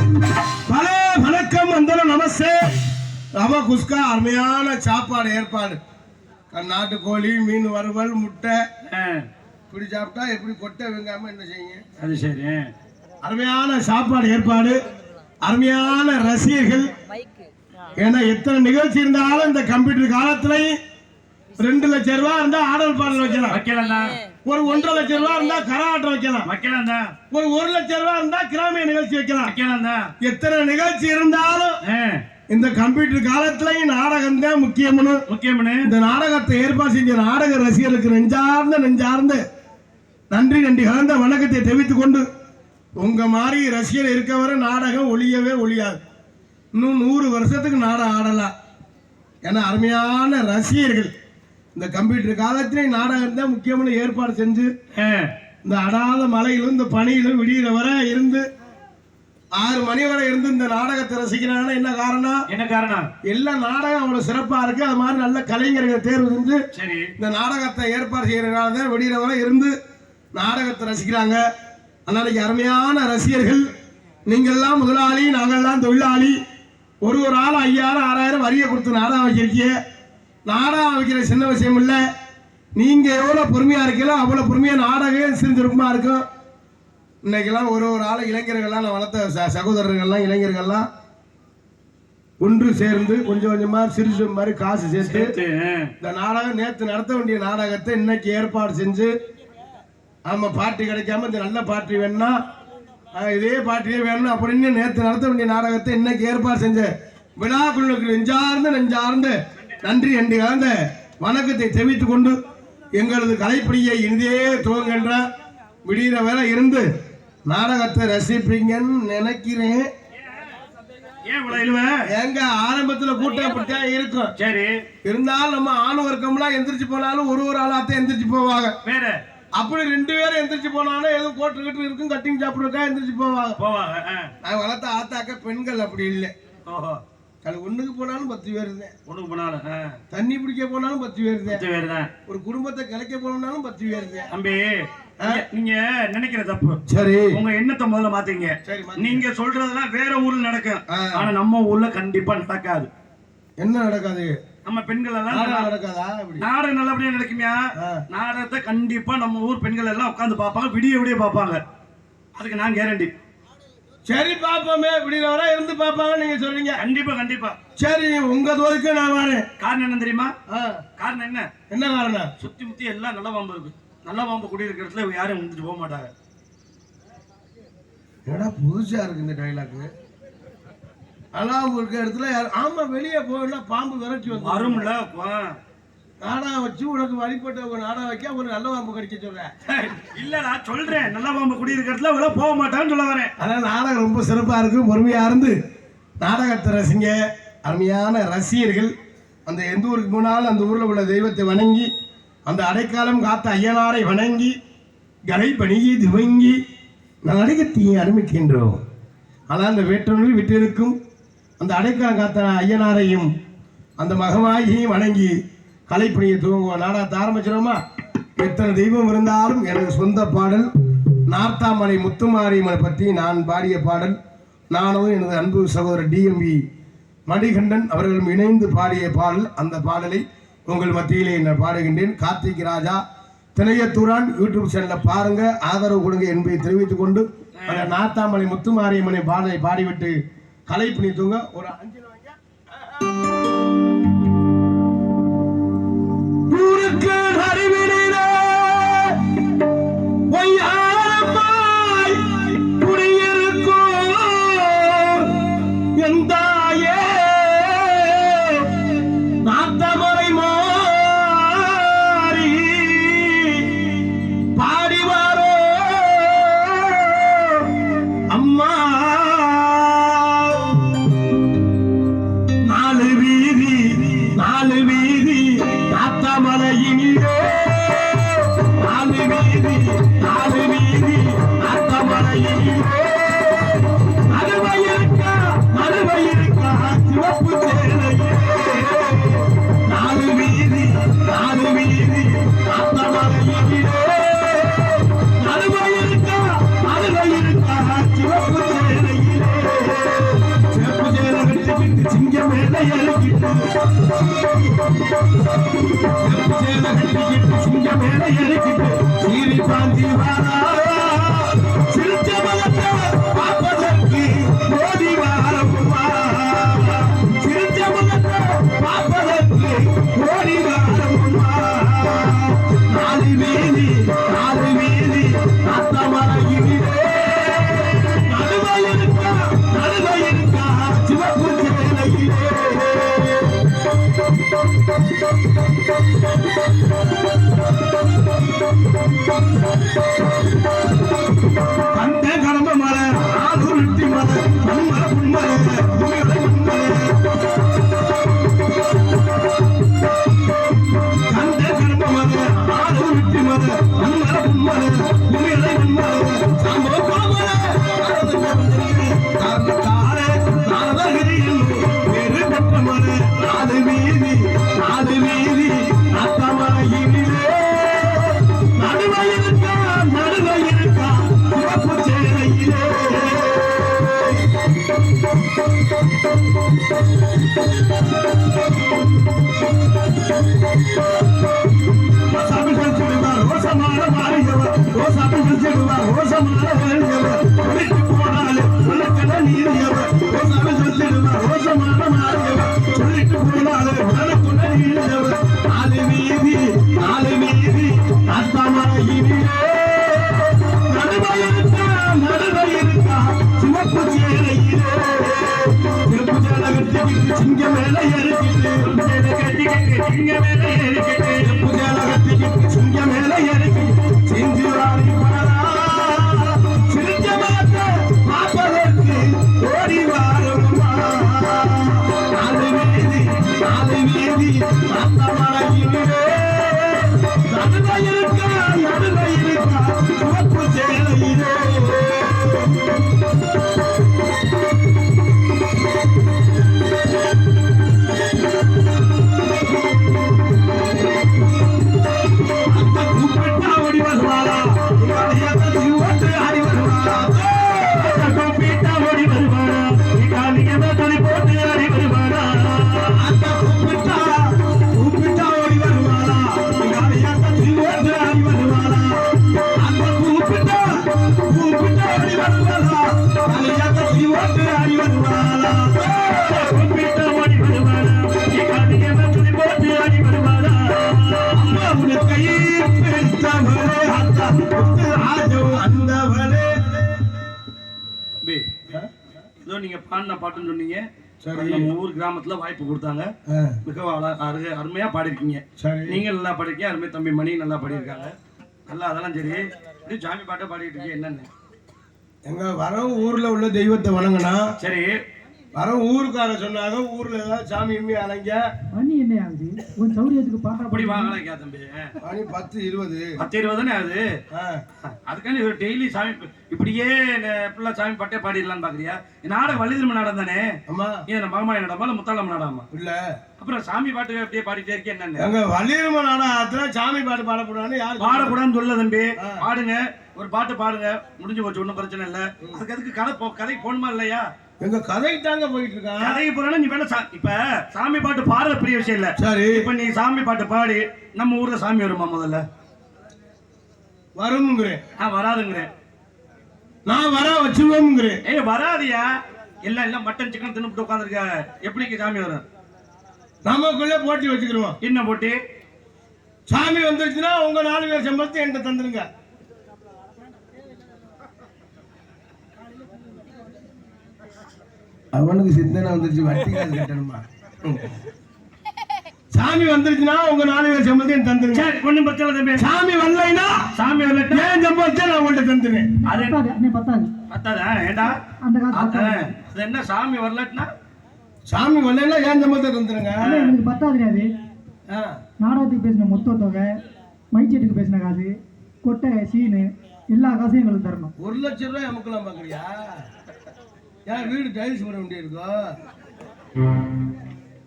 வணக்கம் வந்தனம் நமஸ்தே. ரவா குஸ்கா அருமையான சாப்பாடு ஏற்பாடு. நாட்டு கோழி, மீன் வறுவல், முட்டை இப்படி சாப்பிட்டா எப்படி கொட்டை வெங்காம என்ன செய்யுங்க? அது சரி. அருமையான சாப்பாடு ஏற்பாடு, அருமையான ரசிகர்கள். ஏன்னா எத்தனை நிகழ்ச்சி இருந்தாலும் இந்த கம்ப்யூட்டர் காலத்திலையும் 2 லட்சம் ரூபாய் இருந்தா ஆடல் பாடல் வைக்கலாம், ஒரு 1.5 லட்சம் ரூபாய் இருந்தா கரகாட்டம் வைக்கலாம், ஒரு 1 லட்சம் ரூபாய் இருந்தா கிராமிய நிகழ்ச்சி வைக்கலாம். எத்தனை நிகழ்ச்சி இருந்தாலும் இந்த கம்ப்யூட்டர் காலத்திலையும் நாடகம் தான் முக்கியம்னு இந்த நாடகத்தை ஏற்பாடு செஞ்ச நாடக ரசிகர்களுக்கு நெஞ்சார்ந்த நன்றி கலந்த வணக்கத்தை தெரிவித்துக் கொண்டு, உங்க மாதிரி ரசிகர் இருக்க வரை நாடகம் ஒளியவே ஒளியாது. இன்னும் 100 வருஷத்துக்கு நாடகம் ஆடலாம். ஏன்னா அருமையான ரசிகர்கள் இந்த கம்ப்யூட்டர் காலத்திலே நாடகம் தான் முக்கியமான ஏற்பாடு செஞ்சு இந்த அடாத மலையிலும் இந்த பனியிலும் விடிகிற வரை இருந்து 6 மணி வரை இருந்து இந்த நாடகத்தை ரசிக்கிறாங்கன்னா என்ன காரணம்? எல்லா நாடகம் அவ்வளவு சிறப்பா இருக்கு. அது மாதிரி நல்ல கலைஞர்கள் தேர்வு செஞ்சு இந்த நாடகத்தை ஏற்பாடு செய்யறதுனால தான் விடிகிற வரை இருந்து நாடகத்தை ரசிக்கிறாங்க. அன்னைக்கு அருமையான ரசிகர்கள், நீங்கள்லாம் முதலாளி, நாங்கள்லாம் தொழிலாளி. ஒரு ஆள் 5000 6000 வரியை கொடுத்து நாடகம் வைக்கிறீங்க. நாடகம் வைக்கிற சின்ன விஷயம் இல்லை. நீங்க எவ்வளவு பொறுமையா இருக்கீங்களோ அவ்வளவு பொறுமையா நாடகம் சிறுதிருப்பமா இருக்கும். இன்னைக்கெல்லாம் ஒரு ஆள் இளைஞர்கள்லாம் நான் வளர்த்த சகோதரர்கள்லாம் இளைஞர்கள்லாம் ஒன்று சேர்ந்து கொஞ்சம் கொஞ்சமா சிறுசு மாதிரி காசு சேர்த்து இந்த நாடகம் நேற்று நடத்த வேண்டிய நாடகத்தை இன்னைக்கு ஏற்பாடு செஞ்சு, ஆமா பார்ட்டி கிடைக்காம இந்த நல்ல பார்ட்டி வேணும்னா இதே பார்ட்டியே வேணும் அப்படின்னு நேற்று நடத்த வேண்டிய நாடகத்தை இன்னைக்கு ஏற்பாடு செஞ்ச விழாக்குழுக்கு நெஞ்சார்ந்த நன்றி கலந்த வணக்கத்தை தெரிவித்துக் கொண்டு, எங்களது கலைப்பணியை இனிதே துவங்குகின்ற விடிகிற வேலை இருந்து நாடகத்தை ரசிப்பீங்கன்னு நினைக்கிறேன். எங்க ஆரம்பத்துல கூட்டம் அப்படித்தான் இருக்கும். சரி, இருந்தாலும் நம்ம ஆண் வர்க்கம்லாம் எந்திரிச்சு போனாலும் ஒரு ஆளாத்தான் எந்திரிச்சு போவாங்க. வேற அப்படி 2 பேரும் எந்திரிச்சு போனாலும் எதுவும் கோட்டு இருக்கும், கட்டிங் சாப்பிடுறக்கா எந்திரிச்சு போவாங்க. நான் வளர்த்த ஆத்தாக்க பெண்கள் அப்படி இல்லை. ஒண்ணுக்கு போனாலும் 10 பேர் இருந்தேன். ஒண்ணுக்கு போனாலும் தண்ணி பிடிக்க போனாலும் 10 பேர் இருந்தேன். ஒரு குடும்பத்தை கிளைக்க போனாலும் 10 பேர் இருந்தேன். தம்பி, நீங்க நினைக்கிற தப்பு. சரி, உங்க எண்ணத்தை முதல்ல மாத்தீங்க. நீங்க சொல்றதெல்லாம் வேற ஊர்ல நடக்கும், ஆனா நம்ம ஊர்ல கண்டிப்பா நடக்காது. என்ன நடக்காது? நம்ம பெண்கள் எல்லாம் நடக்காதா? நாடகம் நல்லபடியா நடக்குமியா? நாடகத்தை கண்டிப்பா நம்ம ஊர் பெண்கள் எல்லாம் உட்காந்து பார்ப்பாங்க, விடிய பார்ப்பாங்க. அதுக்கு நான் கேரண்டி. சரி பாப்போமே, விடிய வர இருந்து பாப்பாங்க நீங்க சொல்றீங்க. கண்டிப்பா. சரி, உங்க தோலுக்கு நான் வரேன். காரணம் என்ன தெரியுமா? காரணம் என்ன காரணம்? சுத்தி முத்தி எல்லாம் நல்ல பாம்பு இருக்கு. நல்ல பாம்பு குடியிருக்கிற இடத்துல யாரும் வந்துட்டு போக மாட்டாங்க. ஏடா புதுசா இருக்கு இந்த டைலாக். அலாம் இருக்க இடத்துல ஆமா வெளியே போகணும்னா பாம்பு விரட்டி வந்து வரும்ல. நாடகம் வச்சு உனக்கு வழிபட்ட நாடகம் வைக்க ஒரு நல்ல பாம்பு கடிக்க சொல்றேன். இல்ல நான் சொல்றேன், நல்ல பாம்பு குடியிருக்கிறதுல உள்ள போக மாட்டான்னு சொல்ல வரேன். அதான் நாடகம் ரொம்ப சிறப்பா இருக்கு. பொறுமையா இருந்து நாடகத்தை ரசிங்க. அருமையான ரசிகர்கள் அந்த எந்த ஊருக்கு போனாலும் அந்த ஊர்ல உள்ள தெய்வத்தை வணங்கி, அந்த அடைக்காலம் காத்த ஐயனாரை வணங்கி, கலை பணியை துவங்கி நாடகத்தையே அனுமதிக்கின்றோம். ஆனால் அந்த வேற்றொன்றில் விட்டிருக்கும் அந்த அடைக்காலம் காத்த ஐயனாரையும் அந்த மகமாயையும் வணங்கி கலைப்பணியை துவங்குவோம். நாடகத்தை ஆரம்பிச்சிடோமா? எத்தனை தெய்வம் இருந்தாலும் எனது சொந்த பாடல் நார்த்தாமலை முத்துமாரியம்மனை பற்றி நான் பாடிய பாடல். நானும் எனது அன்பு சகோதரர் டிஎம்பி மணிகண்டன் அவர்களும் இணைந்து பாடிய பாடல். அந்த பாடலை உங்கள் மத்தியிலே நான் பாடுகின்றேன். கார்த்திக் ராஜா திணையத்தூரான் யூடியூப் சேனலை பாருங்க, ஆதரவு கொடுங்க என்பதை தெரிவித்துக் கொண்டு அந்த நார்த்தாமலை முத்துமாரியம்மனை பாடலை பாடிவிட்டு கலைப்பணி தூங்க ஒரு 5 நாலு வீதி நாத்தாமலையினிலே சிங்க மேல இறக்கிட்டு சீரி பாந்தி வாரா சிரிச்ச மகத்தை பார்ப்பதற்கு ஓடி வாரம்மா சிரிச்ச மகத்தை பார்ப்பதற்கு ஓடி வாரம்மா நாலு வீதி அத்தமலையிலே நடுவையிருக்கா சிவப்பு சேலையிலே அந்த கடம்ப மலை ஆதுருட்டி மலை மண்மலை புண்மலை உண்மலை உண்மலை அந்த கடம்ப மலை ஆதுருட்டி மலை மண்மலை புண்மலை உண்மலை உண்மலை சாம்போ கோமலை காரணத்தாலே நாரதகிரியில் வேறு பெற்ற மலை நாலு வீதி அத்தமலையிலே நடுவையிருக்கா சிவப்பு சேலையிலே ரோசாபிகள் செல்வார் ரோசமான மாறியவர் ரோசாபிகள் செல்வார் ரோசமான மாறியவர் சொல்லிட்டு போனாலே உனக்கென நீதியவர் ரோசாபிகள் செல்வார் ரோசமான மாறியவர் சொல்லிட்டு போனாலே உனக்குள்ள நீதியவர் நாலு வீதி அத்தமலையிலே நடுவையிருக்கா சிவப்பு சேலையிலே சிவப்பு சேலை கட்டிக்கிட்டு சிங்க மேல இறக்கிட்டு சிங்க மேல இறக்கிட்டு சிவப்பு சேலை கட்டிக்கிட்டு சிங்க மேல இறக்கிட்டு செஞ்சு வாரி வரா சிரிச்ச மகத்தை பார்ப்பதற்கு ஓடி வாரம்மா நாலு வீதி அத்தமலையிலே நடுவையிருக்கா சிவப்பு சேலையிலே அந்த கூப்பிட்டா ஓடி வருவாளா ஆடி வருவாளா கூப்பிட்டா ஓடி வருவாளா துணி போட்டு ஆடி வருவாளா அந்த கூப்பிட்டா ஓடி வருவாளா துணி போட்டு ஆடி வருவாளா அந்த கூப்பிட்டா ஓடி வருவாளா துணி போட்டு ஆடி வருவாளா கூப்பிட்டா ஓடி வருவாளா துணி போட்டு ஆடி வருவாளா அம்மாவுடைய கையில் பிடித்தவளே அந்தவளே ஏதோ நீங்க பாடின பாட்டுன்னு சொன்னீங்க. நம்ம ஊர் கிராமத்துல வாய்ப்பு கொடுத்தாங்க. மிக அருமையா பாடிருக்கீங்க. நீங்க நல்லா பாடிருக்கீங்க. அருமை தம்பி மணி நல்லா பாடியிருக்காங்க. நல்லா அதெல்லாம் சரி. இப்படி சாமி பாட்டை பாடிட்டு இருக்கீங்க. என்னன்னு எங்க வர ஊர்ல உள்ள தெய்வத்தை வணங்கினா சரி. வர ஊருக்கார சொன்னாங்க ஊர்ல ஏதாவது சாமி அலைங்க மணி என்ன ஆகுது உன் சௌரியத்துக்கு பாட்டா அப்படி வாங்கலைக்கா தம்பி. மணி 10-20 10-20 ஆகுது. அதுக்காண்டி ஒரு டெய்லி சாமி இப்படியே ஃபுல்லா சாமி பாட்டே பாடிடலான்னு பாக்குறியா? நாடகம் வள்ளி திரும்ப நாடகம் தானே? ஆமா. ஏன் மகமாய நாடகமா இல்ல முத்தாளம் நாடகமா? இல்ல. அப்புறம் சாமி பாட்டு அப்படியே பாடிட்டே இருக்கே என்னன்னு? எங்க வள்ளி திரும்ப நாடகத்துல சாமி பாட்டு பாடக்கூடாதுன்னு யாரு பாடக்கூடாதுன்னு சொல்ல தம்பி. பாடுங்க, ஒரு பாட்டு பாடுங்க, முடிஞ்சு போச்சு, ஒன்னும் பிரச்சனை இல்ல. அதுக்கு அதுக்கு கதைக்கு போகணுமா இல்லையா? எங்க கதைக்கு தாங்க போயிட்டு இருக்கான். கதைக்கு போறா நீ வேணா இப்ப சாமி பாட்டு பாடுற பெரிய விஷயம் இல்ல. சரி, இப்ப நீ சாமி பாட்டு பாடி நம்ம ஊர்ல சாமி வருமா? முதல்ல வருங்கிறேன். வராதுங்கிறேன். நான் வர வச்சுருவோம்ங்கிறேன். வராதியா? எல்லாம் மட்டன் சிக்கன் தின்னுட்டு உட்காந்துருக்க. எப்படி சாமி வரும்? நமக்குள்ள போட்டி வச்சுக்கிறோம். என்ன போட்டி? சாமி வந்துருச்சுன்னா உங்க 4 பேர் சம்பளத்தை என்கிட்ட தந்துருங்க. அவனுக்கு சிந்தனை வந்துருச்சு, வட்டி காசு கட்டணுமா? சாமி வந்துருச்சுன்னா உங்க 4 பேர் சம்பளத்தையும் தந்துருங்க. ஒண்ணும் பிரச்சனை தம்பி. சாமி வரலைன்னா ஏன் சம்பளத்தை நான் உங்கள்கிட்ட தந்துருவேன். பத்தாதா? ஏண்டா அது என்ன சாமி வரலன்னா? சாமி வரலைன்னா ஏன் சம்பளத்தை தந்துருங்க. எனக்கு பத்தாது. நாடகத்துக்கு பேசின மொத்த தொகை, மைச்சீட்டுக்கு பேசின காசு, கொட்டை, சீனு, எல்லா காசையும் எங்களுக்கு தரணும். 1 லட்சம் ரூபாய் அமுக்கலாம் பாக்குறியா? ஏன் வீடு டைல்ஸ் போட வேண்டியிருக்கோ?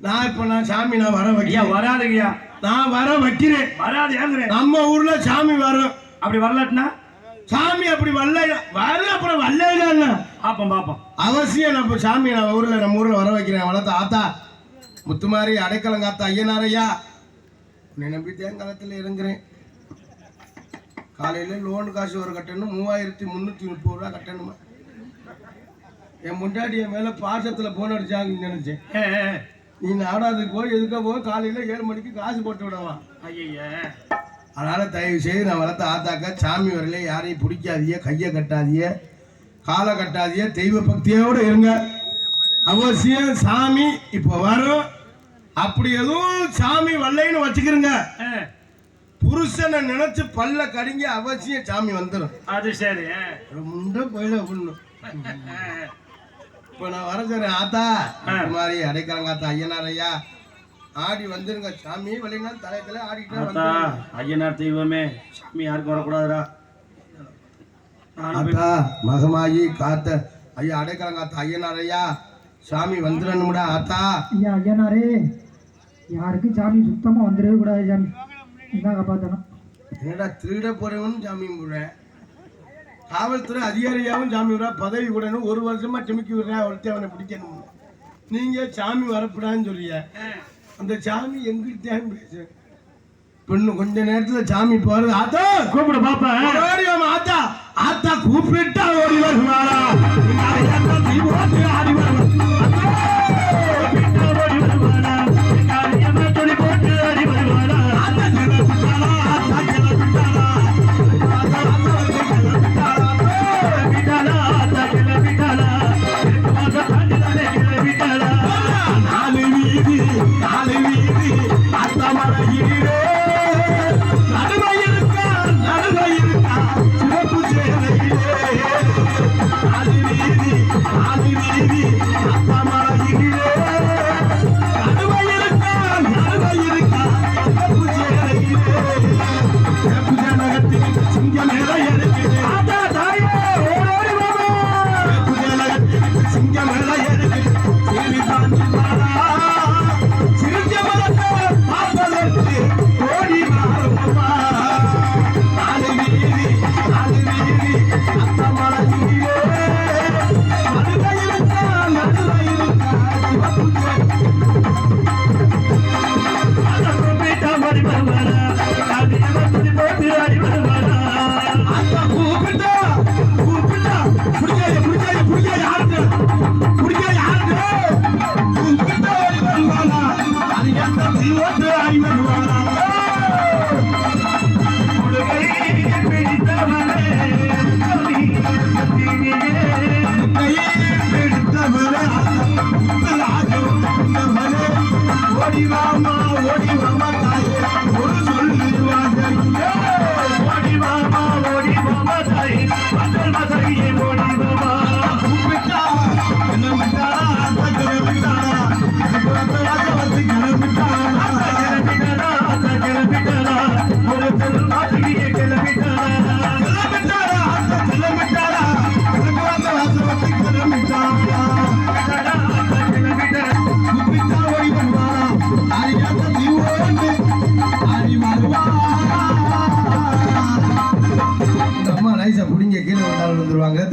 நான் சாமி வர வைக்கிறேன். வராதுங்கய்யா. நான் வர வைக்கிறேன். வராது. நம்ம ஊர்ல சாமி வரும். அப்படி வரலன்னா சாமி அப்படி வரல அப்புறம் வரல பாப்போம். அவசியம் நம்ம சாமி நம்ம ஊர்ல வர வைக்கிறேன். வளர்த்த ஆத்தா முத்துமாரி அடைக்கலம் காத்த ஐயனாரையா உன்னை நம்பி தேங்காலத்தில் இறங்குறேன். காலையில் லோன் காசு ஒரு கட்டணும் 3330 ரூபா கட்டணுமா. என் முன்னாடி என் மேலே பாசத்தில் போன் அடிச்சாங்கன்னு நினைச்சேன். நீ நாடாதுக்கு போய் எதுக்க போய் காலையில் 7 மணிக்கு காசு போட்டு விடவா. ஐயா அதனால தயவு செய்து நான் வளர்த்த ஆத்தாக்கா சாமி வரல யாரையும் பிடிக்காதீங்க, கையை கட்டாதீங்க, காலை கட்டாதீங்க, தெய்வ பக்தியோடு இருங்க. அவசியம் சாமி இப்போ வரும். அப்படி எதுவும் சாமி வரலைன்னு வச்சுக்கிறங்க, புருஷனை நினைச்சு பல்ல கடிங்க, அவசியம் சாமி வந்துடும். அது சரி. முண்டை போயிட ஒண்ணு. இப்போ நான் வர சொல்றேன் ஆத்தா மாதிரி அடைக்கலங்காத்தா ஐயனாரையா ஆடி வந்துருங்க. சாமி வழினா தலையத்துல ஆடிட்டு ஐயனார் தெய்வமே சாமி யாருக்கும் வரக்கூடாதுடா. ஆத்தா மகமாயி காத்த ஐயா அடைக்கலங்காத்தா ஐயனாரையா சாமி வந்துடணும்டா. ஆத்தா ஐயா ஐயனாரே, யாருக்கும் சாமி சுத்தமாக வந்துடவே கூடாது சாமி, இதான் காப்பாற்றணும். என்னடா திருட போறவனும் சாமி விடுறேன், காவல்துறை அதிகாரியாவும் சாமி விடுறா, பதவி விடணும், 1 வருஷமா டிமிக்கி விடுறேன், ஒருத்தர் அவனை பிடிக்கணும். நீங்க சாமி வரப்படான்னு சொல்லிய அந்த சாமி எங்கிட்ட பேச இன்னும் கொஞ்ச நேரத்துல சாமி போறது. ஆத்தா கூப்பிடு பாப்பா. ஆத்தா ஆத்தா கூப்பிட்டா ஓடி வருவாரா. ஆடி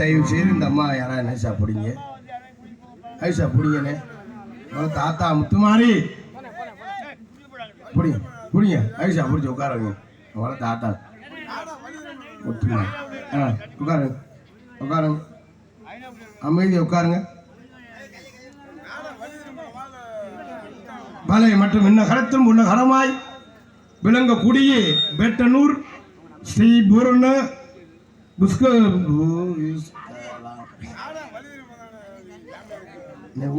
தயவு செய்து இந்த அம்மா யாராவது நைசா பிடிங்க, ஐசா பிடிங்கண்ணே. தாத்தா முத்துமாரி பிடிங்க பிடிங்க, ஐசா பிடிச்சி உட்காருங்க. அவளை தாத்தா முத்துமாரி உட்காருங்க உட்காருங்க, அமைதியை உட்காருங்க. பலை மற்றும் இன்ன கரத்தும் உன்ன கரமாய் விளங்கக்கூடிய பெட்டனூர் ஸ்ரீ பூரண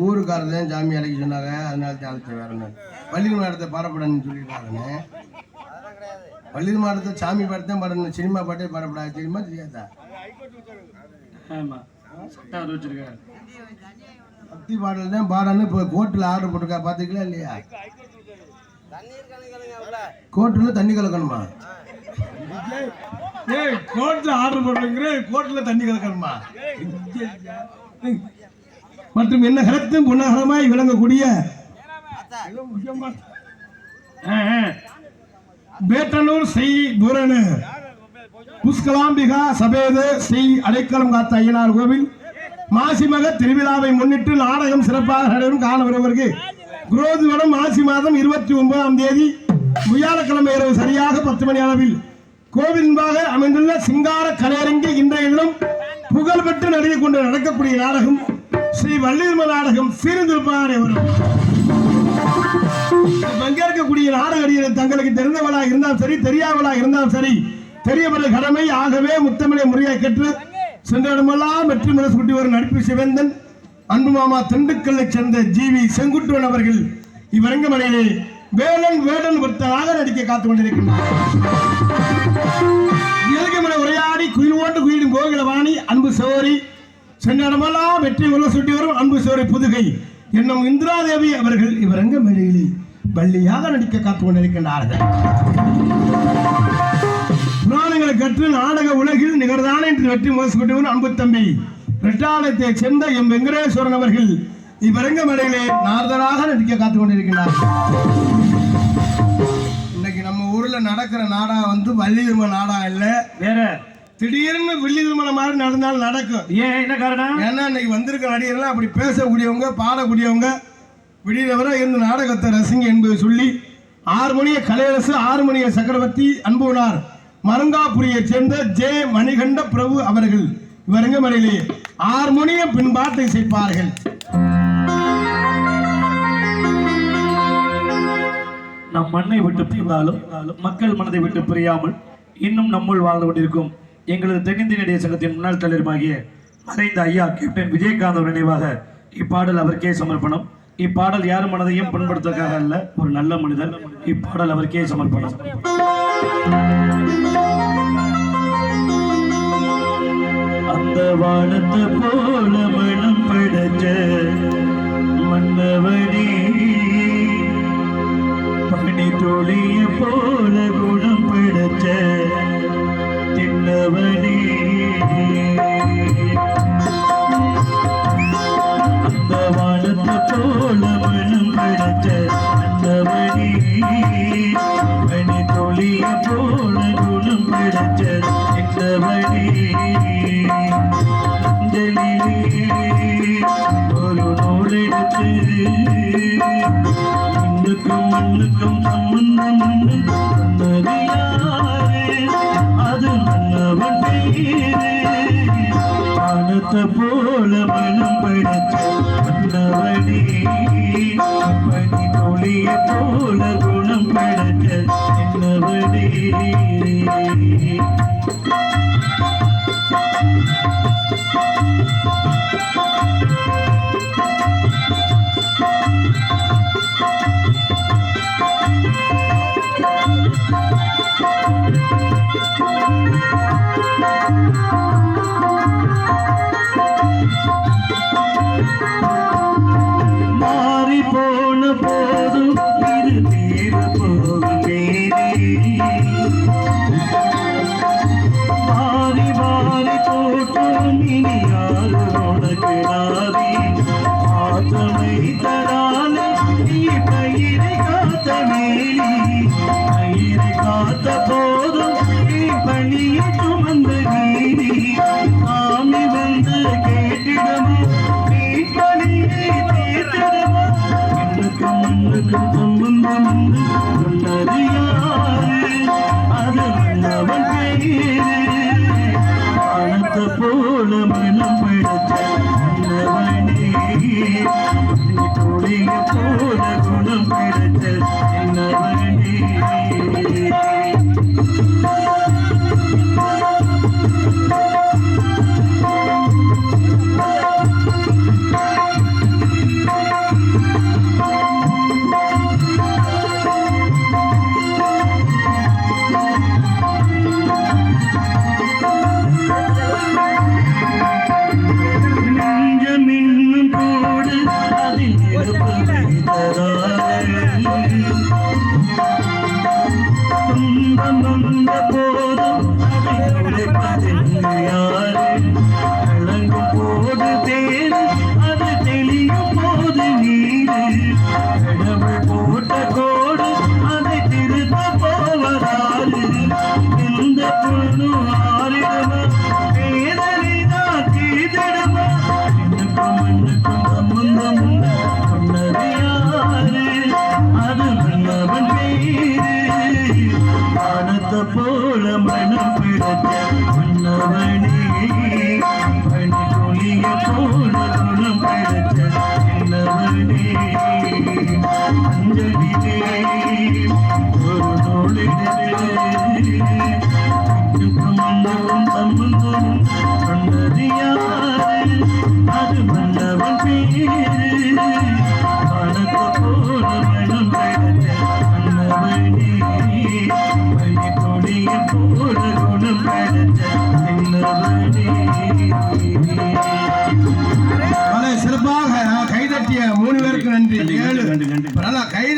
ஊருக்காரதான் சாமி அழைக்க சொன்னாங்க, அதனால அழைச்ச வேற என்ன. வள்ளியூர் மாவட்டத்தை பாடப்படணும்னு சொல்லியிருக்காங்க. வள்ளியூர் மாவட்டத்தை சாமி பாடத்தான் பாடணும், சினிமா பாட்டே பாடப்படாது. தெரியுமா தெரியாதா? பக்தி பாடல் தான் பாடணும். இப்போ கோர்ட்டில் ஆர்டர் போட்டிருக்கா, பார்த்துக்கலாம் இல்லையா? கோர்ட்டில் தண்ணி கலக்கணுமா? கோர்ட்ல ஆர்டர் போடுறீங்க, கோர்ட்ல தண்ணி கலக்கணுமா? மற்றும் என்ன கரத்தும் பொன்னகரமாய் விளங்கக்கூடிய பேட்டனூர் ஸ்ரீ பூரண புஷ்கலாம்பிகா சபேத ஸ்ரீ அடைக்கலம் காத்த ஐயனார் கோவில் மாசிமக திருவிழாவை முன்னிட்டு நாடகம் சிறப்பாக நடைபெறும். காண வருவதற்கு குரோதி வருடம் மாசி மாதம் 29ஆம் தேதி வியாழக்கிழமை இரவு சரியாக 10 மணி அளவில் கோவில்பாக அமைந்துள்ள சிங்கார கலையரங்கில் இன்றைய தினம் புகழ்பெற்று நடிகை கொண்டு நடக்கக்கூடிய நாடகம் ஸ்ரீ வள்ளியம்மை நாடகம் சீர்திருப்பாக வரும். பங்கேற்கக்கூடிய நாடக அடிகள் தங்களுக்கு தெரிந்தவளாக இருந்தாலும் சரி, தெரியாதவளாக இருந்தாலும் சரி, தெரியவர கடமை. ஆகவே முத்தமிழை முறையாக கற்று சென்ற இடமெல்லாம் வெற்றி முரசு குட்டி வரும் நடிப்பு சிவந்தன் அன்பு மாமா திண்டுக்கல்லை சேர்ந்த ஜிவி செங்குட்டுவன் அவர்கள் இவ்வரங்கமனையிலே வேலன் வேடன் ஒருத்தராக நடிக்க காத்துக் கொண்டிருக்கின்றார். உரையாடி குயில் ஓண்டு குயிலும் கோகிலவாணி அன்பு சோரி சென்ற இடமெல்லாம் வெற்றி முரசு சுட்டி வரும் அன்பு சோரி புதுகை என்னும் இந்திராதேவி அவர்கள் இவ்வரங்கமனையிலே வள்ளியாக நடிக்க காத்துக் கொண்டிருக்கின்றார்கள். புராணங்களை கற்று நாடக உலகில் நிகழ்தான என்று வெற்றி முரசு குட்டி வரும் அன்பு தம்பி ரெட்டாலத்தை சேர்ந்த எம் வெங்கடேஸ்வரன் அவர்கள் இவ்வரங்கமனையிலே நாரதராக நடிக்க காத்துக் கொண்டிருக்கிறார். இன்னைக்கு நம்ம ஊர்ல நடக்கிற நாடகம் வந்து வள்ளியம்மை நாடகம் இல்ல, வேற திடீர்னு வில்லியம்மனை மாதிரி நடந்தாலும் நடக்கும். ஏன் என்ன காரணம்? ஏன்னா இன்னைக்கு வந்திருக்க நடிகர்கள் அப்படி பேசக்கூடியவங்க, பாடக்கூடியவங்க, விடியவரை இருந்து நாடகத்தை ரசிங்க என்பதை சொல்லி 6 மணியை கலையரசு, 6 மணியை சக்கரவர்த்தி அன்புனார் மருங்காபுரியை சேர்ந்த ஜே மணிகண்ட பிரபு அவர்கள் இவரங்கமனையிலே ஹார்மோனியம் பின்பாட்டை இசைப்பார்கள். நம் மண்ணை விட்டு பிரிந்தாலும் மக்கள் மனதை விட்டு பிரியாமல் இன்னும் நம்முள் வாழ்ந்து கொண்டிருக்கும் எங்களது தென்னிந்திய நடிகர் சங்கத்தின் முன்னாள் தலைவருமாகிய மறைந்த ஐயா கேப்டன் விஜயகாந்த் நினைவாக இப்பாடல் அவருக்கே சமர்ப்பணம். இப்பாடல் யார் மனதையும் புண்படுத்துவதற்காக அல்ல, ஒரு நல்ல மனிதர். இப்பாடல் அவருக்கே சமர்ப்பணம். அந்த வானத்தை போல மனம் படைச்ச மன்னவனே, பனி துளிய போல குணம் படைச்ச தின்னவனே, அந்த வானத்தை போல மனம் படைச்ச மன்னவனே, பனி துளிய போல குணம் படைச்ச தின்னவனே, ஒரு நூலெடுத்து மண்ணுக்கும் மண்ணுக்கும் சம்பந்தம் சொன்னது யாரு? அது மன்னவன் பேரு. வானத்தை போல மனம் படைச்ச மன்னவனே, பனி துளிய போல குணம் படைச்ச என்னவனே.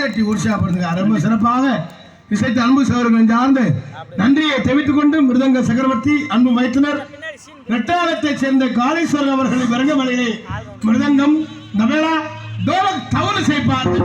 கைதட்டி உற்சாகப்படுத்துங்க. ரொம்ப சிறப்பாக இசைத்த அன்பு சகோதரர்கள் சார்ந்து நன்றியை தெரிவித்துக் கொண்டு மிருதங்க சக்கரவர்த்தி அன்பு மைத்துனர் ரெட்டாளத்தைச் சேர்ந்த காளீஸ்வரன் அவர்களை வருங்கமலையிலே மிருதங்கம் நபேலா டோலக் தவறு செய்ப்பார்கள்.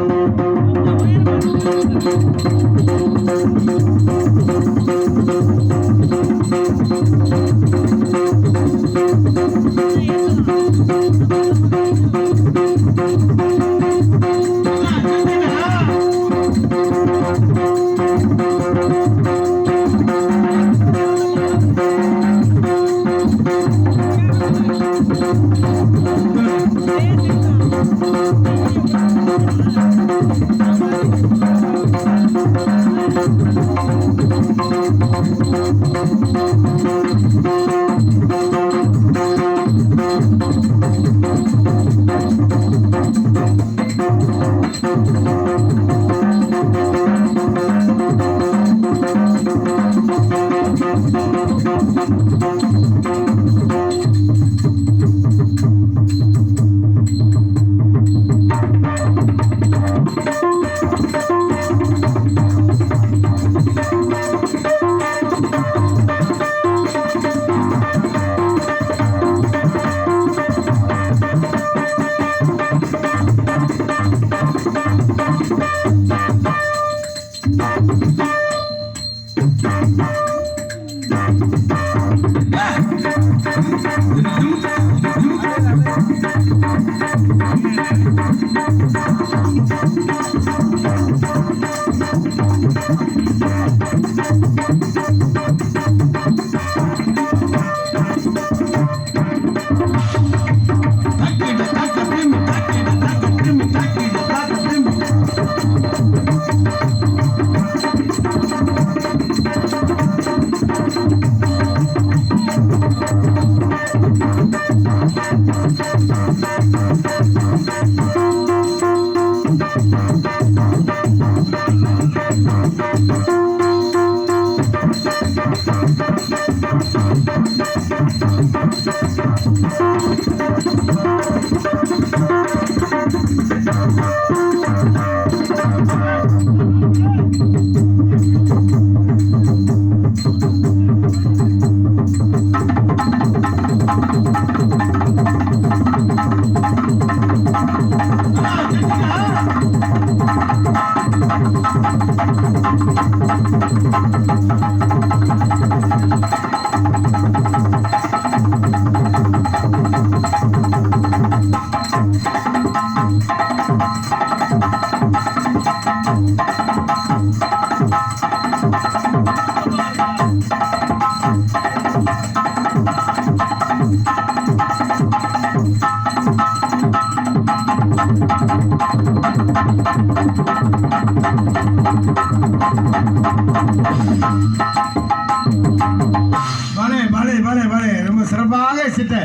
ரொம்ப சிறப்பாக இசைத்த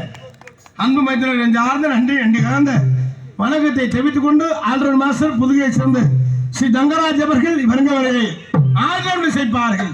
அன்பு மைத்திரர் நெஞ்சார்ந்த நன்றி நன்றி கலந்த வணக்கத்தை தெரிவித்துக் கொண்டு ஆல்ரவுண்ட் மாஸ்டர் புதுகையை சேர்ந்த ஸ்ரீ தங்கராஜ் அவர்கள் வருங்கவரையை ஆல்ரவுண்ட் இசைப்பார்கள்.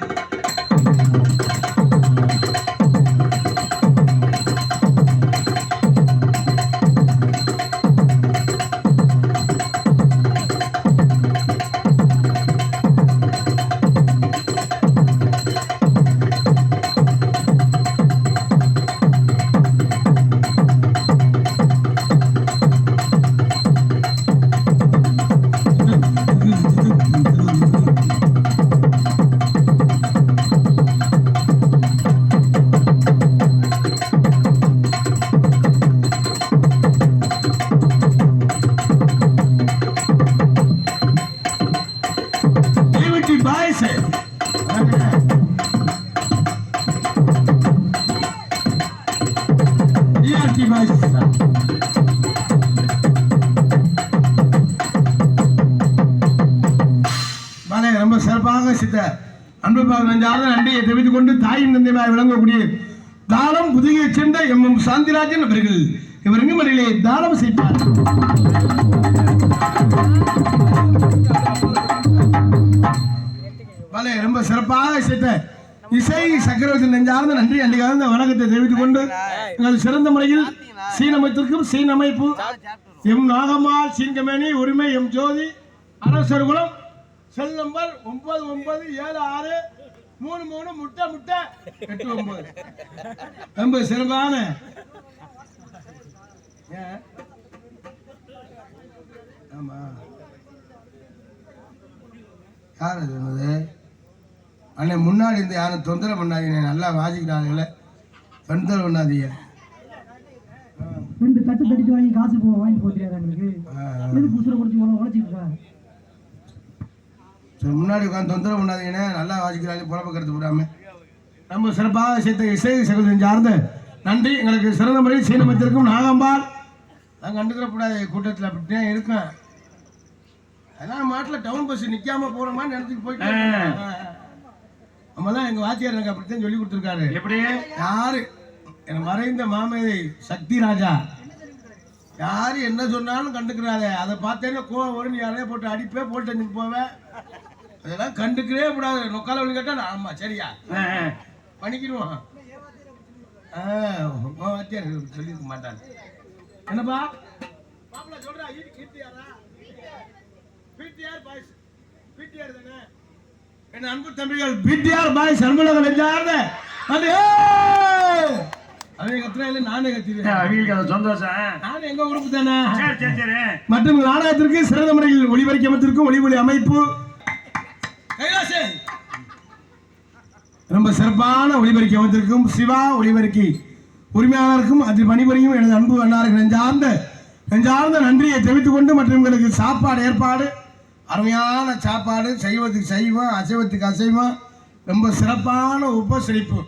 ரொம்ப சிறப்பாக சித்த அன்பு நெஞ்சார்ந்த நன்றியை தெரிவித்துக் கொண்டு தாயின் தந்தையாக விளங்கக்கூடிய தாளம் புதுகையை சேர்ந்த எம் சாந்திராஜன் அவர்கள் இவருங்க மடியிலே தாளம் செய்வார். ரொம்ப சிறப்பாக சித்த இசை சக்கரவர்த்தி நெஞ்சார்ந்த நன்றி நன்றி கலந்த வணக்கத்தை தெரிவித்துக் கொண்டு எங்கள் சிறந்த முறையில் சீனமைத்திற்கும் சீனமைப்பு எம் நாகம்மாள் சீன்கமேனி உரிமை எம் ஜோதி அரசர் குலம் செல் நம்பர் 997633 முட்டை 89 ரொம்ப சிறப்பான ஆமா யார் அது சொன்னது அண்ணே முன்னாடி இருந்து யாரும் தொந்தரவு பண்ணாதீங்க நல்லா வாசிக்கிறாங்கல்ல தொந்தரவு பண்ணாதீங்க 2 தட்டு தட்டிட்டு வாங்கி காசு வாங்கி போத்தியா எங்களுக்கு எதுக்கு புசுர குடிச்சு உழைச்சிட்டு இருக்கா சரி முன்னாடி உட்காந்து தொந்தரவு பண்ணாதீங்கண்ணே நல்லா வாசிக்கிறாங்க புறப்ப கருத்து விடாம நம்ம சிறப்பாக சேர்த்த இசை சகோதரன் சார்ந்த நன்றி எங்களுக்கு சிறந்த முறையில் சீனமத்திற்கும் நாகம்பால் நான் கண்டுக்கிறப்படாது கூட்டத்தில் அப்படித்தான் இருக்கேன் அதான் மாட்டில் டவுன் பஸ் நிற்காம போகிறோமான்னு நினச்சிட்டு போயிட்டு நம்ம தான் எங்கள் வாத்தியார் எனக்கு அப்படித்தான் சொல்லி கொடுத்துருக்காரு எப்படி யாரு என் மறைந்த மாமேதை சக்தி ராஜா யாரு என்ன சொன்னாலும் கண்டுக்கிறாரு அதை பார்த்தேன்னா கோவம் வரும் யாரையே போட்டு அடிப்பே போட்டு அஞ்சுட்டு போவேன் அதெல்லாம் கண்டுக்கவே கூடாது நொக்கால ஒன்று கேட்டா ஆமா சரியா பண்ணிக்கிடுவோம் வாத்தியார் சொல்லியிருக்க மாட்டாங்க என்னப்பா சொல்றா என் அன்பு தம்பிகள் பிடிஆர் பாய் சர்மலகம் நெஞ்சார்ந்த அது அவன் கத்துறாங்க நானே கத்திடுவேன் அவங்களுக்கு அது சந்தோஷம் நானும் எங்க உறுப்பு தானே சரி சரி மற்றும் நாடகத்திற்கு சிறந்த முறையில் ஒளிபரப்பு அமைத்திருக்கும் ஒளிபொலி அமைப்பு ரொம்ப சிறப்பான ஒளிபரப்பு அமைத்திருக்கும் சிவா ஒளிபரப்பு உரிமையாளருக்கும் அதில் பணிபுரியும் எனது அன்பு அண்ணாருக்கு நெஞ்சார்ந்த நன்றியை தெரிவித்துக் கொண்டு மற்றும் உங்களுக்கு சாப்பாடு ஏற்பாடு அருமையான சாப்பாடு சைவத்துக்கு சைவம் அசைவத்துக்கு அசைவம் ரொம்ப சிறப்பான உபசரிப்பு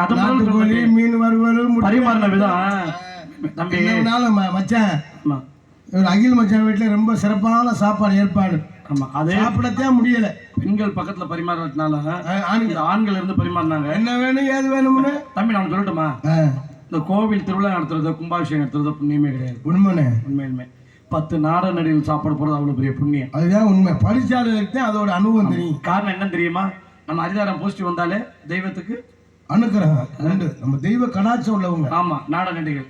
நாட்டுக்கோழி மீன் வறுவல் பரிமாறின விதம் மச்சான் அகில் மச்சான் வீட்டுல ரொம்ப சிறப்பான சாப்பாடு ஏற்பாடு ஆமா அதே சாப்பிடத்தே முடியல பெண்கள் பக்கத்துல பரிமாறினால ஆண்கள் இருந்து பரிமாறினாங்க என்ன வேணும் ஏது வேணும்னு தம்பி நான் சொல்லட்டுமா இந்த கோவில் திருவிழா நடத்துறதோ கும்பாபிஷேகம் நடத்துறதோ புண்ணியமே கிடையாது உண்மையுமே 10 நாட நடிகள் சாப்பாடு போறது அவ்வளவு பெரிய புண்ணியம் அதுதான் உண்மை படிச்சாலும் அதோட அனுபவம் தெரியும் காரணம் என்ன தெரியுமா நம்ம அரிதாரம் போஸ்ட் வந்தாலே தெய்வத்துக்கு அனுக்கிறோம் நம்ம தெய்வ கடாட்சம் உள்ளவங்க ஆமா நாட நடிகள்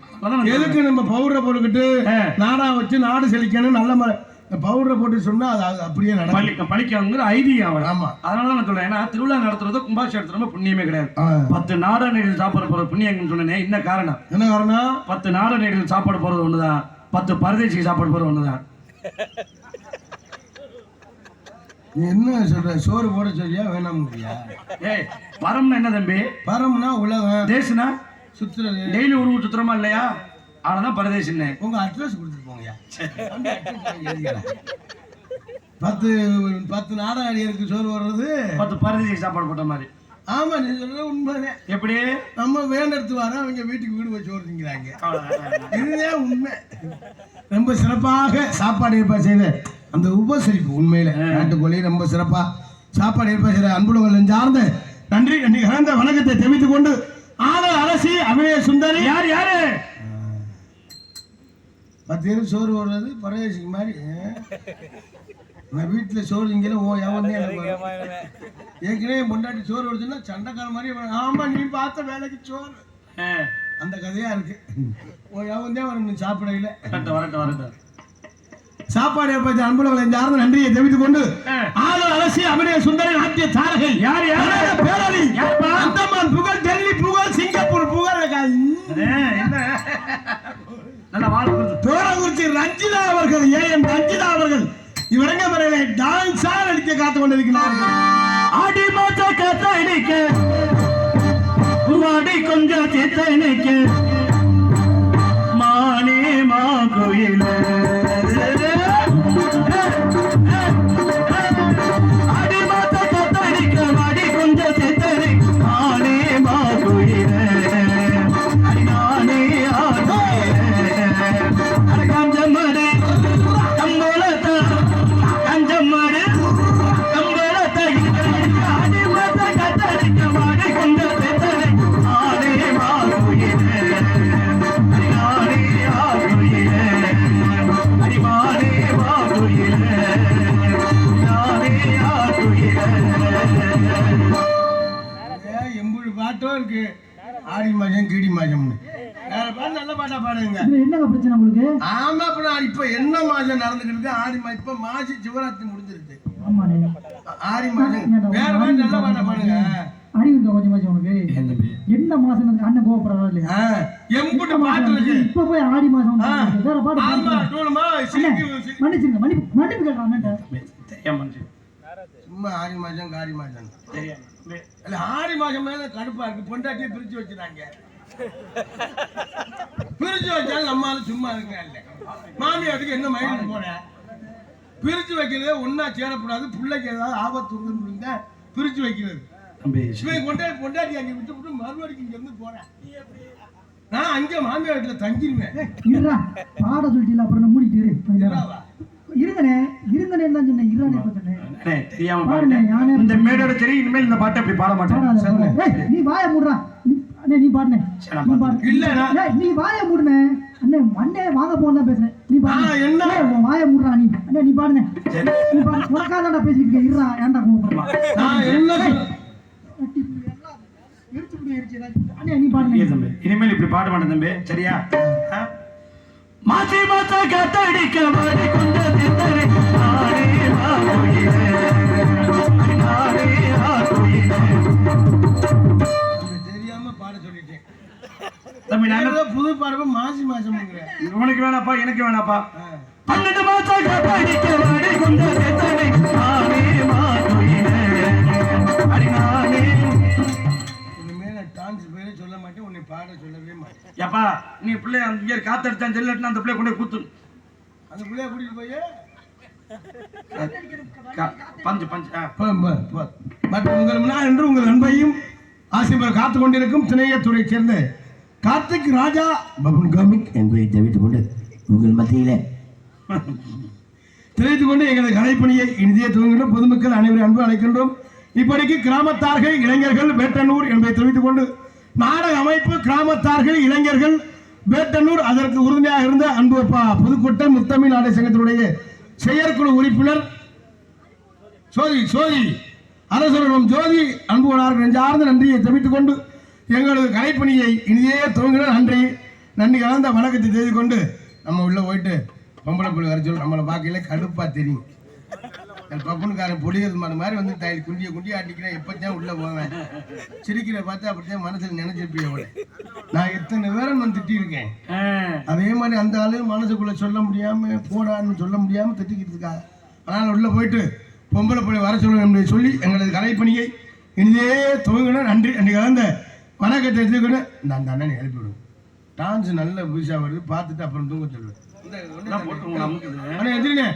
எதுக்கு நம்ம பவுடரை போட்டுக்கிட்டு நாடா வச்சு நாடு செழிக்கணும் நல்ல பவுடரை போட்டு சொன்னா அது அப்படியே பழிக்கங்கிற ஐதீகம் ஆமா அதனாலதான் நான் சொல்றேன் ஏன்னா திருவிழா நடத்துறதோ கும்பாபிஷேகம் நடத்துறதோ புண்ணியமே கிடையாது 10 நாட நடிகள் சாப்பாடு போற புண்ணியம்னு சொன்னேன் என்ன காரணம் 10 நாட நடிகள் சாப்பாடு போறது ஒண்ணுதான் 10 பரதேசிக்கு சாப்பாடு போறது ஒண்ணுதான் என்ன சொல்ற சோறு போட சொல்லியா வேணாம் ஏய் பரம்னா என்ன தம்பி பரம்னா உலகம் தேசனா சுத்துறது டெய்லி ஒரு சுத்துறமா இல்லையா ஆனாதான் பரதேசின்னு உங்க அட்ரஸ் கொடுத்துட்டு போங்கயா 10 நாடாடியருக்கு சோறு வர்றது 10 பரதேசிக்கு சாப்பாடு போட்ட மாதிரி ஆமா நீ சொல்றது உண்மைதான் எப்படி நம்ம வேண்டெடுத்து வர அவங்க வீட்டுக்கு வீடு வச்சு சோறு திங்கிறாங்க இதுதான் உண்மை ரொம்ப சிறப்பாக சாப்பாடு ஏற்பாடு செய்த அந்த உபசரிப்பு உண்மையில நாட்டுக்கோழி ரொம்ப சிறப்பா சாப்பாடு ஏற்பாடு செய்த அன்புடன் சார்ந்த நன்றி கலந்த வணக்கத்தை தெரிவித்துக் கொண்டு ஆதல் அரசி அபிநய சுந்தரி யாரு 10 பேரும் சோறு வர்றது பரதேசிக்கு மாதிரி நான் வீட்டில் சோறு இங்கே ஏற்கனவே முன்னாடி சோறு வருதுன்னா சண்டைக்கார மாதிரி ஆமா நீ பார்த்த வேலைக்கு சோறு அந்த கதையா இருக்கு எவன்தான் வரணும் சாப்பிடல வரட்டும் சாப்பாடு ஏற்பட்ட அன்புகளை சார்ந்த நன்றியை தெரிவித்துக் கொண்டு ஆதல் அரசி அபிநய சுந்தரி நாட்டிய தாரகை யார் பேரளி அந்தமான் புகழ் டெல்லி புகழ் சிங்கப்பூர் புகழ் தோரங்குறிச்சி ரஞ்சிதா அவர்கள் ஏஎம் ரஞ்சிதா அவர்கள் இவரங்க முறையில டான்ஸா நடிக்க காத்து கொண்டிருக்கிறார்கள் ஆடி மாத்த காத்த இணைக்க வாடி கொஞ்சம் தேத்த இணைக்க மானே மா கோயில ஆடி மாத்த காத்த இணைக்க வாடி கொஞ்சம் தேத்த இணைக்க மானே மா கோயில நானே காஞ்சமடே கம்போலத்த காஞ்சமடே கம்போலத்த ஆடி மாத்த காத்த இணைக்க வாடி கொஞ்சம் தேத்த இணைக்க மானே மா கோயில எம்புழு பாட்டும் இருக்கு ஆடி மாசம் கீடி மாசம்னு வேற பாட்டு நல்ல பாட்டா பாடுங்க. இதுல என்னங்க பிரச்சனை உங்களுக்கு? ஆமா இப்ப என்ன மாசம் நடந்துட்டு இருக்கு? ஆடி மாசம். இப்ப மாசி சிவராத்திரி முடிஞ்சிருச்சு. ஆமாண்ணே. ஆடி மாசம் வேற பாட்டு நல்ல பாட்டா பாடுங்க. அறிவுங்க கொஞ்சமாச்சு உனக்கு? என்ன மாசம் அண்ணன் கோவப்படுறா இல்லையா? எம்புட்டு பாட்டு இருக்கு. இப்ப போய் ஆடி மாசம் வேற பாட்டு. ஆமா டூலுமா மன்னிச்சிருங்க, மன்னிப்பு கேட்கலாம் அண்ணன். சும்மா ஆடி மாசம் காரி மாசம் இல்ல. ஆடி மாசம் மேல கடுப்பா இருக்கு. பொண்டாட்டியை பிரிச்சு வச்சுறாங்க. பிரிச்சு வச்சாலும் நம்மளால சும்மா இருக்க இல்ல. மாமியாருக்கு என்ன மயிலுக்கு போன பிரிச்சு வைக்கிறது ஒன்னா சேரக்கூடாது. பிள்ளைக்கு ஏதாவது ஆபத்து இருக்குன்னு பிரிச்சு வைக்கிறது. பொண்டாட்டி அங்க விட்டு விட்டு மறுபடியும் இங்க இருந்து போறேன். நான் அங்க மாமியார் வீட்டுல தங்கிருவேன். பாட சொல்லிட்டு அப்புறம் மூடிட்டு இருங்கண்ணே தான் சொன்னேன். இந்த மேடோட சரி, இனிமேல் இந்த பாட்டை அப்படி பாட மாட்டேன். நீ வாய மூடுறா. நீ பாடுனே. நீ வாய மூடுனே. அண்ணே வாங்க போன்னு பேசுறேன். நீ பாடு. வாய மூடுறா நீ. நீ பாடுனே. நீ பாடு. உனக்காக தான் பேசிட்டு இருக்க. இருடா ஏன்டா கோவப்படுறா? நீ பாடுனே. இனிமேல் இப்படி பாட மாட்டேன் தம்பி, சரியா? மாத்தி மாத்தா கத்தடிக்க மாடி கொண்ட தித்தரை நானே ஆகுயிரே நானே ஆகுயிரே. தெரியாம பாட சொல்லிட்டேன் தம்பி. நான் புது பாடவும் மாசி மாசம் உனக்கு வேணாப்பா, எனக்கு வேணாப்பா. 12 மாசம் கத்தடிக்க மாடி கொண்ட தித்தரை நானே ஆகுயிரே அடி நானே. சொல்ல மாட்டேன், உன்னை பாட சொல்லவே மாட்டேன். ஏப்பா நீ பிள்ளை அங்கே காத்தடிச்சான் செல்லட்டுனா அந்த பிள்ளை கொண்டு கூத்து. அந்த பிள்ளைய கூட்டிட்டு போய் பஞ்சு மற்றும் உங்கள் முன்னால் என்று உங்கள் அன்பையும் ஆசிரியர் காத்து கொண்டிருக்கும் திணையத்துறை சேர்ந்த கார்த்திக் ராஜா பபுன் காமிக் என்பதை தெரிவித்துக் கொண்டு உங்கள் மத்தியிலே தெரிவித்துக் கொண்டு எங்களது கலைப்பணியை இனிதே துவங்குகின்ற பொதுமக்கள் அனைவரும் அன்பு அழைக்கின்றோம். இப்படிக்கு கிராமத்தார்கள் இளைஞர்கள் வேட்டனூர் என்பதை தெரிவித்துக் கொண்டு நாடக அமைப்பு கிராமத்தார்கள் இளைஞர்கள் வேட்டனூர் அதற்கு உறுதுணையாக இருந்த அன்பு புதுக்கோட்டை முத்தமிழ் நாடக சங்கத்தினுடைய செயற்குழு உறுப்பினர் சோதி அரசரிடம் ஜோதி அன்புவனார்கள் நெஞ்சார்ந்த நன்றியை தெரிவித்துக் கொண்டு எங்களது கலைப்பணியை இனிதே துவங்கின நன்றி கலந்த வணக்கத்தை தெரிவித்துக் கொண்டு நம்ம உள்ள போயிட்டு பொம்பளை புள்ளி வர சொல்லி நம்மளை பார்க்கல கடுப்பா தெரியும். பப்புனுக்காரன் பொடிகிறது மாதிரி வந்து குண்டிய ஆட்டிக்கிறேன். எப்பத்தான் உள்ள போவேன் சிரிக்கிற பார்த்து அப்படித்தான் மனசுல நினைச்சிருப்பீங்க. நான் எத்தனை பேரை நான் திட்டிருக்கேன். அதே மாதிரி அந்த ஆளு மனசுக்குள்ள சொல்ல முடியாம போடான்னு சொல்ல முடியாம திட்டிக்கிறதுக்காக. அதனால உள்ள போயிட்டு பொம்பளை புள்ளி வர சொல்லணும் சொல்லி எங்களது கலைப்பணியை இனிதே துவங்கின நன்றி கலந்த வணக்கத்தை எடுத்துக்கிட்டு நான் அந்த அண்ணனை எழுப்பி விடுவேன். டான்ஸ் நல்ல புதுசா வருது பார்த்துட்டு அப்புறம் தூங்க சொல்லுவேன். எந்திரினே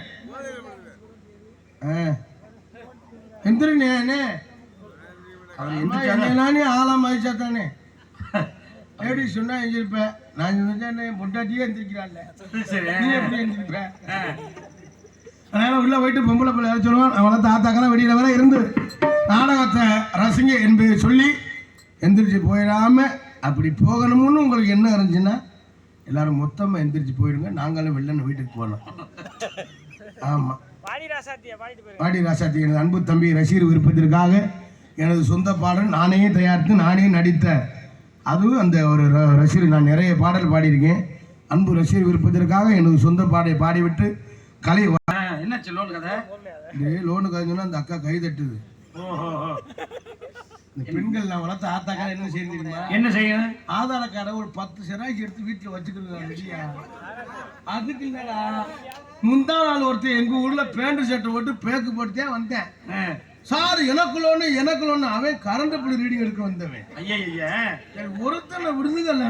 எந்திரினே நானே ஆளாம் மதிச்சா தானே எப்படி சொன்னா எந்திரிப்பேன். நான் சொன்னேன் பொண்டாட்டியே எந்திரிக்கிறான்ல, நீ எப்படி எந்திரிப்பேன்? அதனால உள்ள போயிட்டு பொம்பளை பிள்ளை சொல்லுவான். அவனை தாத்தாக்கெல்லாம் வெளியில வர இருந்து நாடகத்தை ரசிங்க என்பதை சொல்லி எந்திரிச்சு போயிடாம அப்படி போகணும்னு உங்களுக்கு என்ன இருந்துச்சுன்னா எல்லாரும் மொத்தமா எந்திரிச்சு போயிடுங்க. நாங்களும் வெள்ளன்னு வீட்டுக்கு போனோம். ஆமா பாடி ராசாத்தி எனது அன்பு தம்பி ரசிகர் விருப்பத்திற்காக எனது சொந்த பாடல் நானே தயாரித்து நானே நடித்த அதுவும் அந்த ஒரு ரசிகர். நான் நிறைய பாடல் பாடியிருக்கேன். அன்பு ரசிகர் விருப்பத்திற்காக எனது சொந்த பாடலை பாடிவிட்டு கலை என்ன லோன் கதை லோனு கதை சொன்னா அந்த அக்கா கை தட்டுது. இந்த பெண்கள் நான் வளர்த்த ஆத்தாக்கா என்ன செய்யுமா, என்ன செய்ய ஆதார கார்டை ஒரு 10 செராய்ச்சி எடுத்து வீட்டுல வச்சுக்கிறது. அதுக்கு இல்லடா முந்தா நாள் ஒருத்தர் எங்க ஊர்ல பேண்ட் ஷர்ட் போட்டு பேக்கு போட்டுட்டே வந்தேன். சார் எனக்குள்ளோன்னு அவன் கரண்ட் பில் ரீடிங் எடுக்க வந்தவன். ஒருத்தனை விடுதுகள்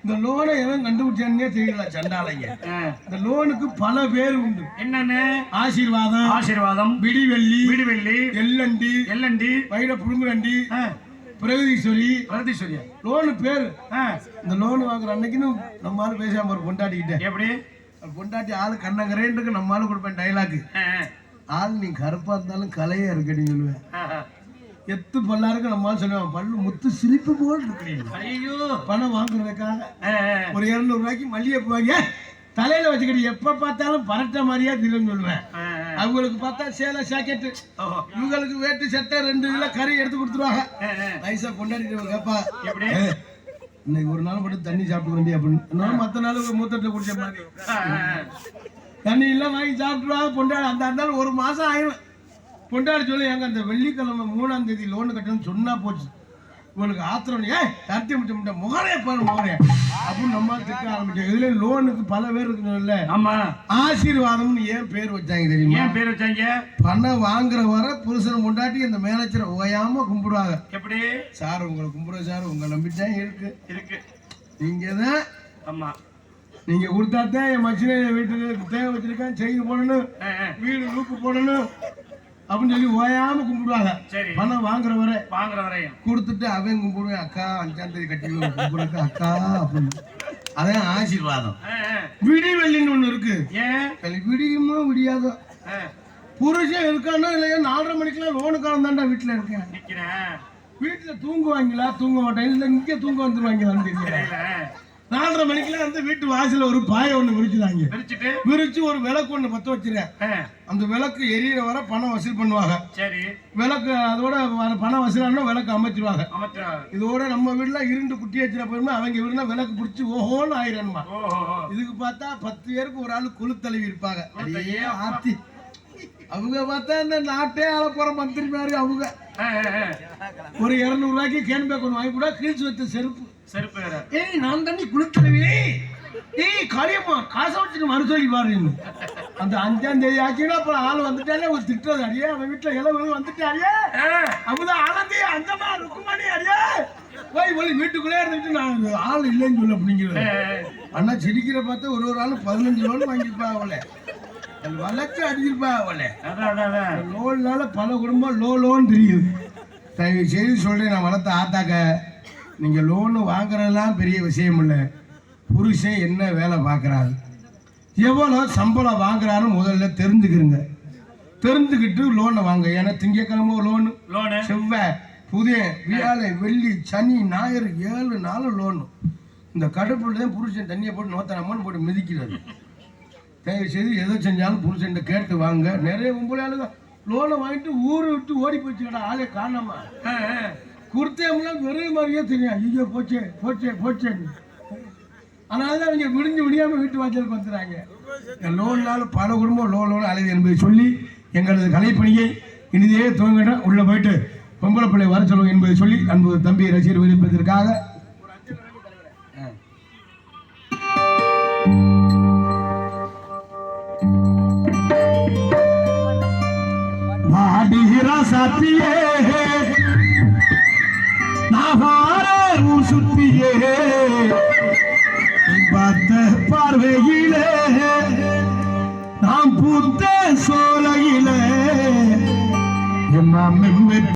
இந்த லோனை எவன் கண்டுபிடிச்சானே தெரியல. சண்டாளைங்க இந்த லோனுக்கு பல பேர் உண்டு. என்னன்னு ஆசீர்வாதம் விடிவெள்ளி எல்லண்டி வைர புடுங்குவண்டி பிரகதீஸ்வரி லோனு பேரு. இந்த லோன் வாங்குற அன்னைக்குன்னு நம்மளால பேசாம ஒரு பொண்டாட்டிக்கிட்டேன். எப்படி பொண்டாட்டி ஆளு கண்ணங்கரேன்ட்டு நம்மளால கொடுப்பேன் டைலாக். ஆள் நீ கருப்பா இருந்தாலும் கலையா இருக்கடின்னு சொல்லுவேன். எத்து பல்லாருக்கு நம்மளால சொல்லுவேன் பல்லு முத்து சிரிப்பு போல் இருக்கு. பணம் வாங்குறதுக்காக ஒரு 200 ரூபாய்க்கு மல்லிகைப்பூ வாங்க தலையில வச்சுக்கிட்டு எப்ப பார்த்தாலும் பரட்ட மாதிரியா திரும்ப சொல்லுவேன். அவங்களுக்கு பார்த்தா சேலை ஜாக்கெட்டு, இவங்களுக்கு வேட்டு சட்டை 2 கிலோ கறி எடுத்து கொடுத்துருவாங்க. நைசா கொண்டாடிட்டு கேப்பா இன்னைக்கு ஒரு நாள் மட்டும் தண்ணி சாப்பிட்டு வேண்டிய அப்படின்னு மற்ற நாள் மூத்தத்தை குடிச்ச மாதிரி தண்ணி எல்லாம் வாங்கி சாப்பிட்டுருவாங்க. பொண்டாடி அந்த நாள் ஒரு மாசம் ஆயிடும். பொண்டாடி சொல்லி எங்க அந்த வெள்ளிக்கிழமை 3ஆம் தேதி லோனு கட்டணும்னு சொன்னா போச்சு. இவனுக்கு ஆத்திரம், தட்டி முடிச்ச முகரைய பாரு முகரைய அப்படின்னு நம்ம திட்ட ஆரம்பிச்சோம். இதுல லோனுக்கு பல பேர் இருக்குல்ல. ஆமா, ஆசீர்வாதம்னு ஏன் பேர் வச்சாங்க தெரியுமா? ஏன் பேர் வச்சாங்க? பணம் வாங்குற வர புருஷன் கொண்டாட்டி அந்த மேனேஜரை ஓயாம கும்பிடுவாங்க. எப்படி சார் உங்களை கும்பிடுற சார், உங்க நம்பித்தான் இருக்கு இருக்கு நீங்க தான். ஆமா, நீங்க கொடுத்தாத்தான் என் மச்சினை வீட்டுக்கு தேவை வச்சிருக்கேன், செயின் போடணும், வீடு லூப்பு போடணும் அப்படின்னு சொல்லி ஓயாம கும்பிடுவாங்க. பணம் வாங்குற வரையும் கொடுத்துட்டு அவன் கும்பிடுவேன். அக்கா 5ஆம் தேதி கட்டி கும்பிடுக்க அக்கா அப்படின்னு. அதான் ஆசீர்வாதம். விடி வெள்ளின்னு ஒண்ணு இருக்கு. விடியுமோ விடியாதோ புருஷன் இருக்கானோ இல்லையா 4:30 மணிக்கெல்லாம் லோனுக்காரன் தாண்டா வீட்டுல இருக்கேன். வீட்டுல தூங்குவாங்களா தூங்க மாட்டாங்க, இல்ல இங்க தூங்க வந்துருவாங்களான்னு தெரியல. 4:30 மணிக்கெல்லாம் வந்து வீட்டு வாசல ஒரு பாயை ஒண்ணு விரிச்சுதாங்க. விரிச்சு ஒரு விளக்கு ஒண்ணு பத்த வச்சிருக்கேன். அந்த விளக்கு எரியற வர பணம் வசூல் பண்ணுவாங்க. விளக்கு அதோட பணம் வசூலானா விளக்கு அமைச்சிருவாங்க. இதோட நம்ம வீட்டுல இருண்டு குட்டி வச்சிட போயிருமா, அவங்க வீடுனா விளக்கு பிடிச்சி ஓஹோன்னு ஆயிரணுமா. இதுக்கு பார்த்தா 10 பேருக்கு ஒரு ஆளு குழு தலைவி இருப்பாங்க. அதையே ஆத்தி அவங்க பார்த்தா இந்த நாட்டே ஆள போற மந்திரி மாதிரி. அவங்க ஒரு 200 ரூபாய்க்கு கேன் பேக் ஒன்று வாங்கி கூட கிழிச்சு வச்ச செருப்பு. ஏய் நான் தண்ணி குளித்தலவி, ஏய் காளியம்மா காசை வச்சுட்டு மறு சொல்லி பாரு. அந்த 5ஆம் தேதி ஆச்சுன்னா அப்புறம் ஆள் வந்துட்டாலே ஒரு திட்டுறது. அடியே அவன் வீட்டுல இளவு வந்துட்டாரியே அப்பதான் ஆனந்தி அந்தமா ருக்குமானி அடியே போய் போய் வீட்டுக்குள்ளே இருந்துட்டு நான் ஆள் இல்லைன்னு சொல்ல அப்படிங்கிறது. ஆனா சிரிக்கிற பார்த்தா ஒரு ஆள் 15 லோன் வாங்கியிருப்பா. அவளை வளர்ச்சி அடிச்சிருப்பா. அவளை லோன்னால பல குடும்பம் லோன்னு தெரியுது. தயவு செய்து சொல்றேன், நான் வளர்த்த ஆத்தாக்க, நீங்க லோனு வாங்குறதெல்லாம் பெரிய விஷயம் இல்லை. புருஷன் என்ன வேலை பார்க்குறாரு, எவ்வளோ சம்பளம் வாங்குறாரு முதல்ல தெரிஞ்சுக்கிறங்க. தெரிஞ்சுக்கிட்டு லோனை வாங்க. ஏன்னா திங்கக்கிழமை லோனு, செவ்வாய் புதிய வியாழை வெள்ளி சனி ஞாயிறு 7 நாள் லோனு. இந்த கடுப்புல தான் புருஷன் தண்ணியை போட்டு நோத்தனமான்னு போட்டு மிதிக்கிறது. தயவு செய்து எதை செஞ்சாலும் புருஷன் கேட்டு வாங்க. நிறைய கும்பலாளுங்க லோனை வாங்கிட்டு ஊரை விட்டு ஓடி போச்சுக்கடா, ஆளே காணாம குர்த்தேம்லாம் வெறும் மாதிரியே தெரியும். ஐயோ போச்சே போச்சே போச்சேன்னு. அதனால அவங்க விடியாம வீட்டு வாசலுக்கு வந்துடுறாங்க. லோன்னால பல குடும்பம் லோன் அலைது என்பதை சொல்லி எங்களது கலைப்பணியை இனிதே துவங்கிட்ட உள்ள போயிட்டு பொம்பளை பிள்ளை வர சொல்லுவோம் என்பதை சொல்லி அன்பு தம்பி ரசிகர் விருப்பதற்காக சாத்தியே சுத்தியே பார்த்த பார்வையிலே நாம் பூத்த சோலையிலே